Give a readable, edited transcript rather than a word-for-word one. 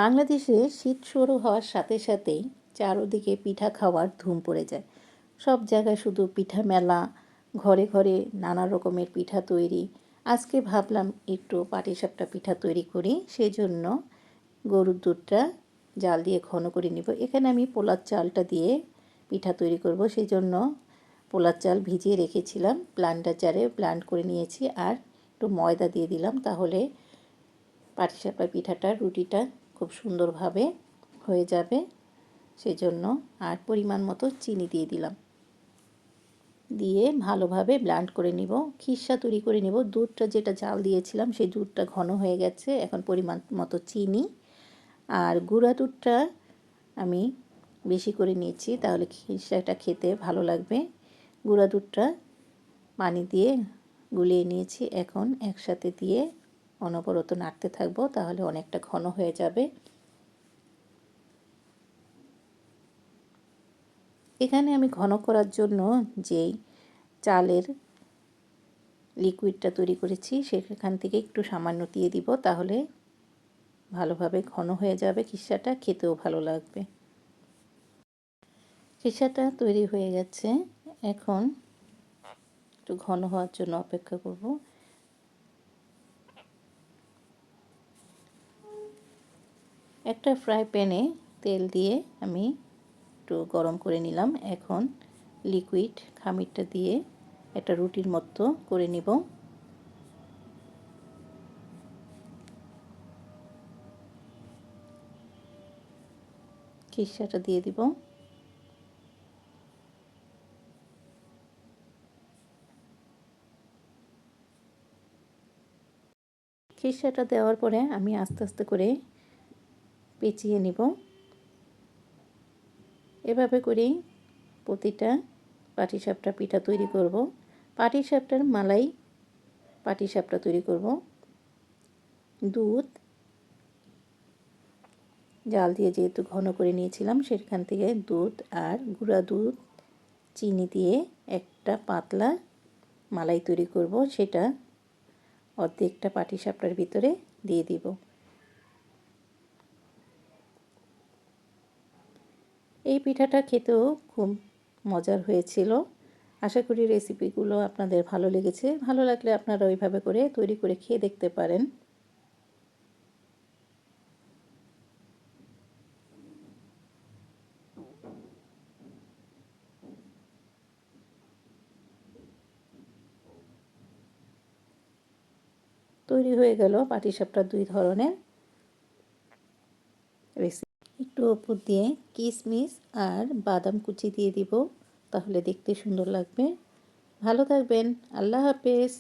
বাংলাদেশে শীত শুরু হওয়ার সাথে সাথেই চারদিকে পিঠা খাওয়ার ধুম পড়ে যায়। সব জায়গায় শুধু পিঠা মেলা, ঘরে ঘরে নানা রকমের পিঠা তৈরি। আজকে ভাবলাম একটু পাটিসাপটা পিঠা তৈরি করি, সেজন্য গরুর দুধটা জাল দিয়ে ঘন করে নিব। এখানে আমি পোলার চালটা দিয়ে পিঠা তৈরি করব, সেই জন্য পোলার চাল ভিজিয়ে রেখেছিলাম, ব্লান্ডার জারে ব্লান্ড করে নিয়েছি আর একটু ময়দা দিয়ে দিলাম, তাহলে পাটিসাপটা পিঠাটা রুটিটা খুব সুন্দরভাবে হয়ে যাবে। সেজন্য আর পরিমাণ মতো চিনি দিয়ে দিলাম, দিয়ে ভালোভাবে ব্লেন্ড করে নিব, খিসা তৈরি করে নিব। দুধটা যেটা জাল দিয়েছিলাম সেই দুধটা ঘন হয়ে গেছে, এখন পরিমাণ মতো চিনি আর গুঁড়া দুধটা আমি বেশি করে নিয়েছি, তাহলে খিসাটা খেতে ভালো লাগবে। গুঁড়া দুধটা পানি দিয়ে গুলিয়ে নিয়েছি, এখন একসাথে দিয়ে অনবরত নাড়তে থাকবো, তাহলে অনেকটা ঘন হয়ে যাবে। এখানে আমি ঘন করার জন্য যেই চালের লিকুইডটা তৈরি করেছি সেখান থেকে একটু সামান্য দিয়ে দিব, তাহলে ভালোভাবে ঘন হয়ে যাবে, খিসাটা খেতেও ভালো লাগবে। খিসাটা তৈরি হয়ে গেছে, এখন একটু ঘন হওয়ার জন্য অপেক্ষা করব। একটা ফ্রাই প্যানে তেল দিয়ে আমি একটু গরম করে নিলাম, এখন লিকুইড খামিরটা দিয়ে একটা রুটির মতো করে নিব। খিসাটা দিয়ে দিব, খিসাটা দেওয়ার পরে আমি আস্তে আস্তে করে পেঁচিয়ে নিব। এভাবে করেই প্রতিটা পাটিসাপটা পিঠা তৈরি করব। পাটিসাপটার মালাই পাটিসাপটা তৈরি করব। দুধ জাল দিয়ে যেহেতু ঘন করে নিয়েছিলাম, সেখান থেকে দুধ আর গুঁড়া দুধ চিনি দিয়ে একটা পাতলা মালাই তৈরি করব, সেটা অর্ধেকটা পাটিসাপটার ভিতরে দিয়ে দিব। এই পিঠাটা খেতেও খুব মজার হয়েছিল। আশা করি রেসিপিগুলো আপনাদের ভালো লেগেছে। ভালো লাগলে আপনারা ওইভাবে করে তৈরি করে খেয়ে দেখতে পারেন। তৈরি হয়ে গেল পাটিসাপটার দুই ধরনের রেসিপি। একটু উপর দিয়ে কিশমিশ আর বাদাম কুচি দিয়ে দিব, তাহলে দেখতে সুন্দর লাগবে। ভালো থাকবেন, আল্লাহ হাফেজ।